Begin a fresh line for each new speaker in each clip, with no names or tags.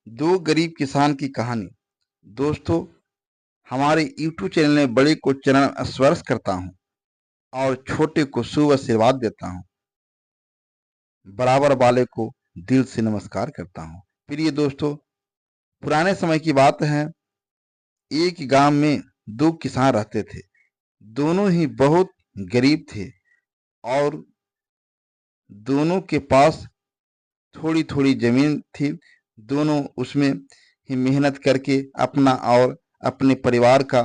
दो गरीब किसान की कहानी। दोस्तों, हमारे यूट्यूब चैनल में बड़े को चरण स्पर्श करता हूँ और छोटे को शुभ आशीर्वाद देता हूँ। बराबर वाले को दिल से नमस्कार करता हूँ। प्रिय दोस्तों, पुराने समय की बात है। एक गांव में दो किसान रहते थे। दोनों ही बहुत गरीब थे और दोनों के पास थोड़ी थोड़ी जमीन थी। दोनों उसमें ही मेहनत करके अपना और अपने परिवार का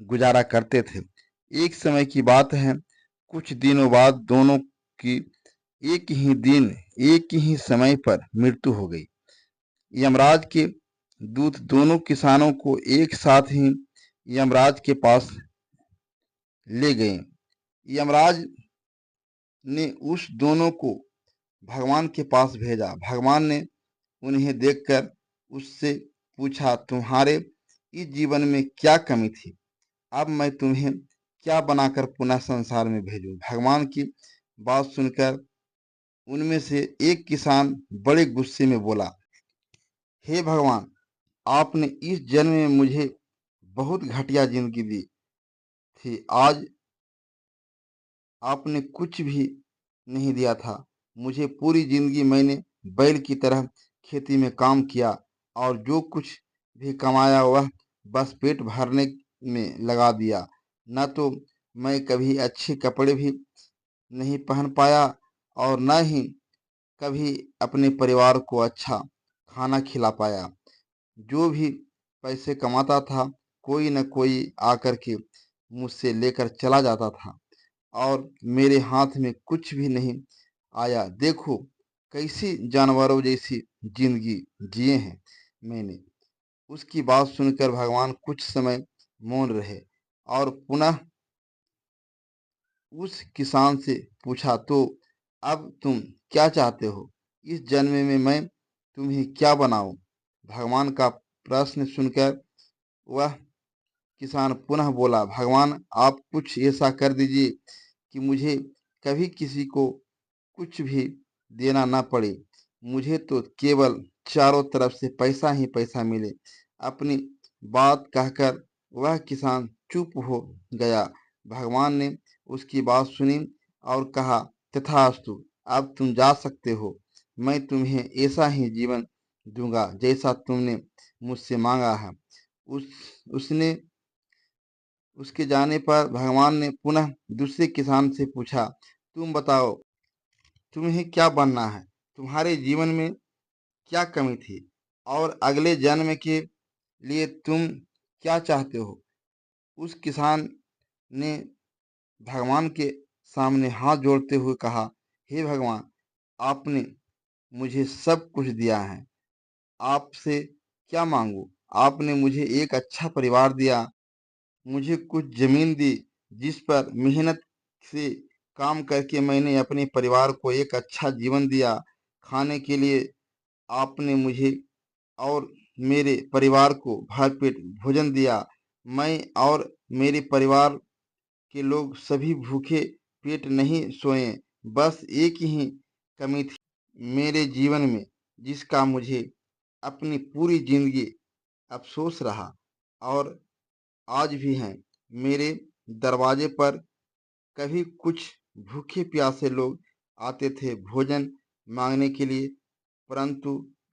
गुजारा करते थे। एक समय की बात है, कुछ दिनों बाद दोनों की एक ही दिन एक ही समय पर मृत्यु हो गई। यमराज के दूत दोनों किसानों को एक साथ ही यमराज के पास ले गए। यमराज ने उस दोनों को भगवान के पास भेजा। भगवान ने उन्हें देखकर उससे पूछा, तुम्हारे इस जीवन में क्या कमी थी? अब मैं तुम्हें क्या बनाकर पुनः संसार में भेजूं? भगवान की बात सुनकर उनमें से एक किसान बड़े गुस्से में बोला, हे भगवान, आपने इस जन्म में मुझे बहुत घटिया जिंदगी दी थी। आज आपने कुछ भी नहीं दिया था मुझे। पूरी जिंदगी मैंने बैल की तरह खेती में काम किया और जो कुछ भी कमाया वह बस पेट भरने में लगा दिया। न तो मैं कभी अच्छे कपड़े भी नहीं पहन पाया और न ही कभी अपने परिवार को अच्छा खाना खिला पाया। जो भी पैसे कमाता था, कोई न कोई आकर के मुझसे लेकर चला जाता था और मेरे हाथ में कुछ भी नहीं आया। देखो कैसी जानवरों जैसी जिंदगी जिए हैं मैंने। उसकी बात सुनकर भगवान कुछ समय मौन रहे और पुनः उस किसान से पूछा, तो अब तुम क्या चाहते हो? इस जन्म में मैं तुम्हें क्या बनाऊं? भगवान का प्रश्न सुनकर वह किसान पुनः बोला, भगवान, आप कुछ ऐसा कर दीजिए कि मुझे कभी किसी को कुछ भी देना ना पड़े। मुझे तो केवल चारों तरफ से पैसा ही पैसा मिले। अपनी बात कहकर वह किसान चुप हो गया। भगवान ने उसकी बात सुनी और कहा, तथास्तु, अब तुम जा सकते हो। मैं तुम्हें ऐसा ही जीवन दूंगा जैसा तुमने मुझसे मांगा है। उस उसने उसके जाने पर भगवान ने पुनः दूसरे किसान से पूछा, तुम बताओ, तुम्हें क्या बनना है? तुम्हारे जीवन में क्या कमी थी और अगले जन्म के लिए तुम क्या चाहते हो? उस किसान ने भगवान के सामने हाथ जोड़ते हुए कहा, हे भगवान, आपने मुझे सब कुछ दिया है। आपसे क्या मांगू? आपने मुझे एक अच्छा परिवार दिया, मुझे कुछ जमीन दी जिस पर मेहनत से काम करके मैंने अपने परिवार को एक अच्छा जीवन दिया। खाने के लिए आपने मुझे और मेरे परिवार को भरपेट भोजन दिया। मैं और मेरे परिवार के लोग सभी भूखे पेट नहीं सोए। बस एक ही कमी थी मेरे जीवन में, जिसका मुझे अपनी पूरी जिंदगी अफसोस रहा और आज भी है। मेरे दरवाजे पर कभी कुछ भूखे प्यासे लोग आते थे भोजन मांगने के लिए, परंतु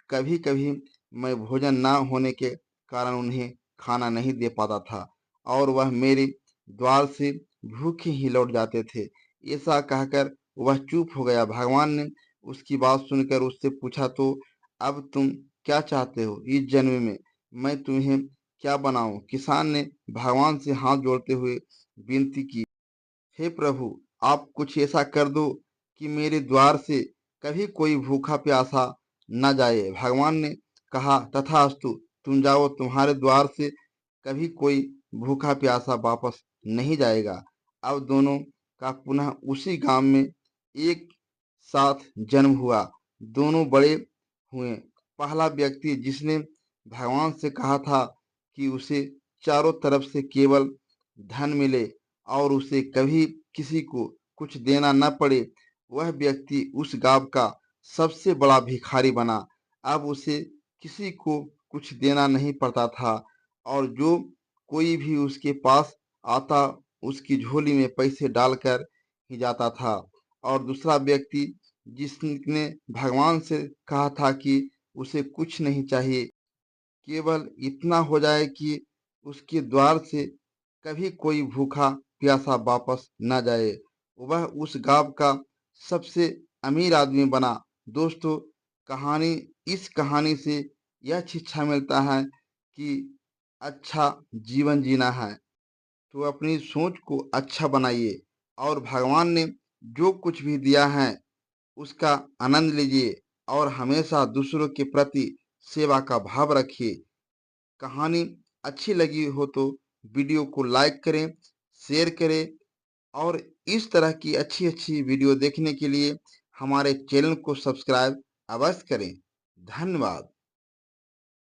कभी कभी मैं भोजन ना होने के कारण उन्हें खाना नहीं दे पाता था और वह मेरे द्वार से भूखे ही लौट जाते थे। ऐसा कहकर वह चुप हो गया। भगवान ने उसकी बात सुनकर उससे पूछा, तो अब तुम क्या चाहते हो? इस जन्म में मैं तुम्हें क्या बनाऊं? किसान ने भगवान से हाथ जोड़ते हुए विनती की, हे प्रभु, आप कुछ ऐसा कर दो कि मेरे द्वार से कभी कोई भूखा प्यासा न जाए। भगवान ने कहा, तथास्तु, तुम जाओ, तुम्हारे द्वार से कभी कोई भूखा प्यासा वापस नहीं जाएगा। अब दोनों का पुनः उसी गांव में एक साथ जन्म हुआ। दोनों बड़े हुए। पहला व्यक्ति जिसने भगवान से कहा था कि उसे चारों तरफ से केवल धन मिले और उसे कभी किसी को कुछ देना न पड़े, वह व्यक्ति उस गांव का सबसे बड़ा भिखारी बना। अब उसे किसी को कुछ देना नहीं पड़ता था और जो कोई भी उसके पास आता उसकी झोली में पैसे डालकर ही जाता था। और दूसरा व्यक्ति जिसने भगवान से कहा था कि उसे कुछ नहीं चाहिए, केवल इतना हो जाए कि उसके द्वार से कभी कोई भूखा प्यासा वापस न जाए, वह उस गांव का सबसे अमीर आदमी बना। दोस्तों, कहानी इस कहानी से यह शिक्षा मिलता है कि अच्छा जीवन जीना है तो अपनी सोच को अच्छा बनाइए और भगवान ने जो कुछ भी दिया है उसका आनंद लीजिए और हमेशा दूसरों के प्रति सेवा का भाव रखिए। कहानी अच्छी लगी हो तो वीडियो को लाइक करें, शेयर करें और इस तरह की अच्छी अच्छी वीडियो देखने के लिए हमारे चैनल को सब्सक्राइब अवश्य करें। धन्यवाद।